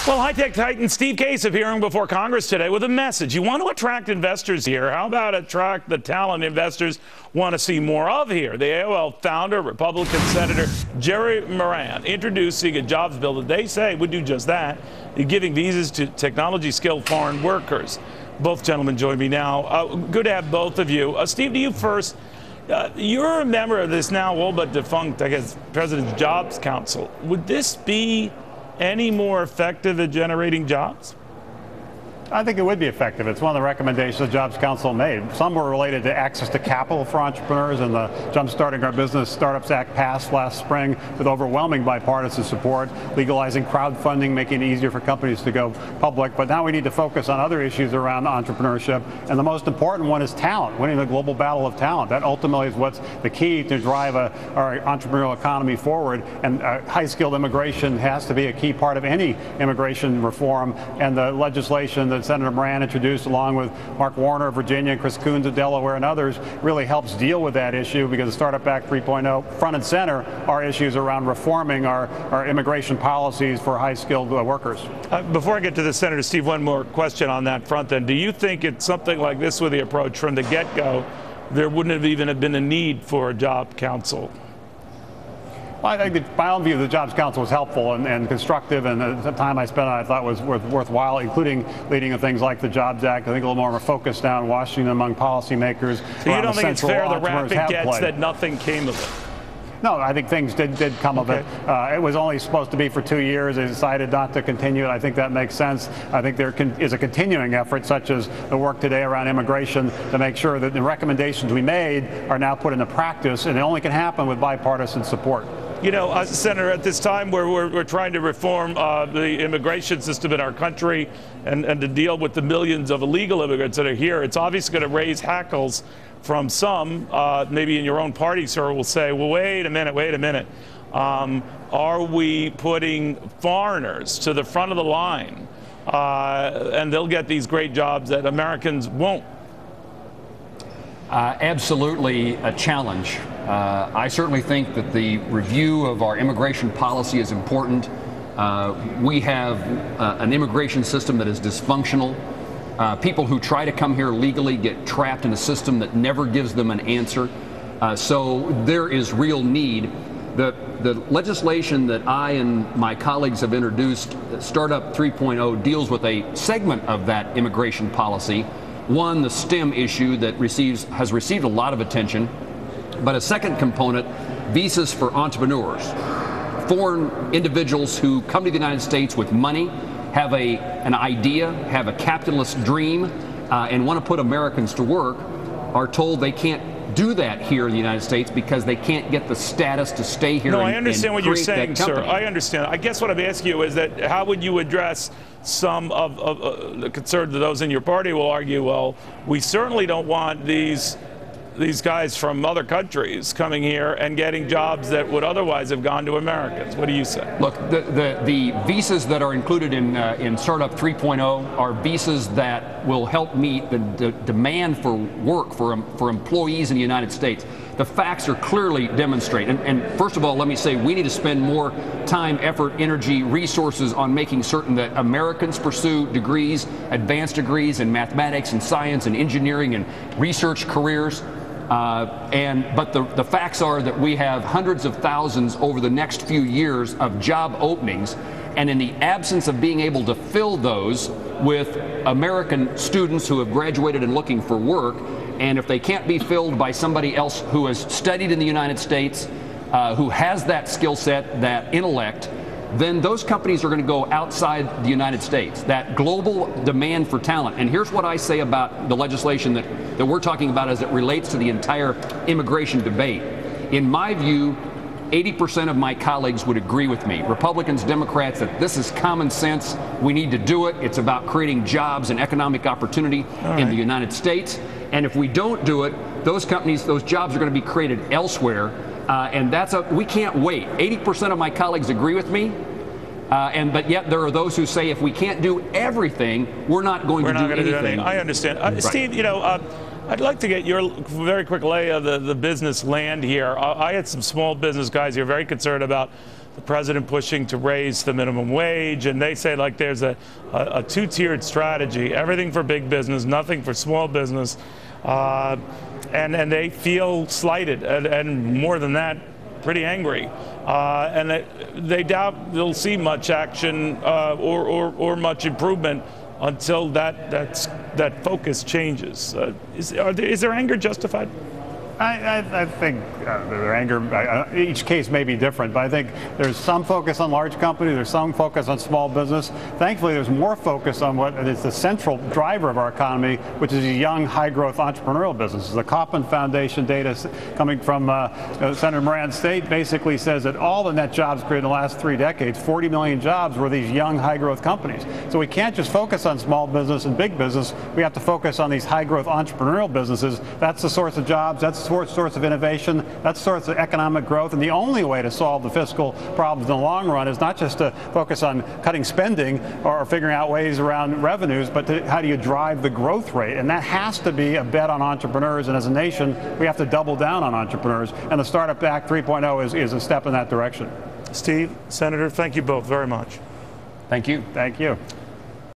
Well, high-tech titan Steve Case appearing before Congress today with a message. You want to attract investors here. How about attract the talent investors want to see more of here? The AOL founder, Republican Senator Jerry Moran, introducing a jobs bill that they say would do just that, giving visas to technology-skilled foreign workers. Both gentlemen join me now. Good to have both of you. Steve, to you first. You're a member of this now all but defunct, I guess, President's Jobs Council. Would this be any more effective at generating jobs? I think it would be effective. It's one of the recommendations the Jobs Council made. Some were related to access to capital for entrepreneurs, and the Jumpstarting Our Business Startups Act passed last spring with overwhelming bipartisan support, legalizing crowdfunding, making it easier for companies to go public. But now we need to focus on other issues around entrepreneurship, and the most important one is talent, winning the global battle of talent. That ultimately is what's the key to drive our entrepreneurial economy forward, and high-skilled immigration has to be a key part of any immigration reform, and the legislation that Senator Moran introduced, along with Mark Warner of Virginia and Chris Coons of Delaware and others, really helps deal with that issue, because the Startup Act 3.0 front and center are issues around reforming our immigration policies for high-skilled workers. Before I get to the Senator, Steve, one more question on that front then. Do you think it's something like this with the approach from the get-go, there wouldn't have even been a need for a job council? Well, I think my own view of the Jobs Council was helpful and constructive, and the time I spent on it I thought was worthwhile, including leading to things like the Jobs Act. I think a little more of a focus down in Washington among policymakers. So you don't think it's fair the rap it gets that nothing came of it? No, I think things did come of it. It was only supposed to be for 2 years. They decided not to continue it. I think that makes sense. I think there is a continuing effort, such as the work today around immigration, to make sure that the recommendations we made are now put into practice, and it only can happen with bipartisan support. You know, Senator, at this time where we're trying to reform the immigration system in our country and to deal with the millions of illegal immigrants that are here, it's obviously going to raise hackles from some, maybe in your own party, sir, will say, well, wait a minute. Are we putting foreigners to the front of the line and they'll get these great jobs that Americans won't? Absolutely a challenge. I certainly think that the review of our immigration policy is important. We have an immigration system that is dysfunctional. People who try to come here legally get trapped in a system that never gives them an answer. So there is real need. The legislation that I and my colleagues have introduced, Startup 3.0, deals with a segment of that immigration policy. One, the STEM issue that has received a lot of attention, but a second component, visas for entrepreneurs, foreign individuals who come to the United States with money, have an idea, have a capitalist dream, and want to put Americans to work, are told they can't do that here in the United States because they can't get the status to stay here. No, I understand what you're saying, sir. I understand. I guess what I'm asking you is that how would you address some of the concerns of those in your party will argue, well, we certainly don't want these guys from other countries coming here and getting jobs that would otherwise have gone to Americans. What do you say? Look, the visas that are included in Startup 3.0 are visas that will help meet the demand for work for employees in the United States. The facts are clearly demonstrate. And first of all, let me say we need to spend more time, effort, energy, resources on making certain that Americans pursue degrees, advanced degrees in mathematics and science and engineering and research careers. But the facts are that we have hundreds of thousands over the next few years of job openings, and in the absence of being able to fill those with American students who have graduated and looking for work, and if they can't be filled by somebody else who has studied in the United States, who has that skill set, that intellect, then those companies are going to go outside the United States. That global demand for talent. And here's what I say about the legislation that we're talking about as it relates to the entire immigration debate. In my view, 80% of my colleagues would agree with me, Republicans, Democrats, that this is common sense. We need to do it. It's about creating jobs and economic opportunity in the United States. And if we don't do it, those companies, those jobs are going to be created elsewhere. And we can't wait. 80% of my colleagues agree with me. But yet there are those who say if we can't do everything, we're not going to do anything. I understand. Steve, you know, I'd like to get your very quick lay of the business land here. I had some small business guys here very concerned about the president pushing to raise the minimum wage, and they say like there's a two-tiered strategy, everything for big business, nothing for small business, and they feel slighted, and more than that, pretty angry, and they doubt they'll see much action or much improvement until that focus changes. Is their anger justified? I think their anger, each case may be different, but I think there's some focus on large companies, there's some focus on small business. Thankfully, there's more focus on what is the central driver of our economy, which is young, high-growth entrepreneurial businesses. The Kauffman Foundation data coming from Senator Moran's state basically says that all the net jobs created in the last 3 decades, 40 million jobs, were these young, high-growth companies. So we can't just focus on small business and big business. We have to focus on these high-growth entrepreneurial businesses. That's the source of jobs. That's source of innovation, that's source of economic growth, and the only way to solve the fiscal problems in the long run is not just to focus on cutting spending or figuring out ways around revenues, but how do you drive the growth rate? And that has to be a bet on entrepreneurs, and as a nation, we have to double down on entrepreneurs, and the Startup Act 3.0 is a step in that direction. Steve, Senator, thank you both very much. Thank you. Thank you.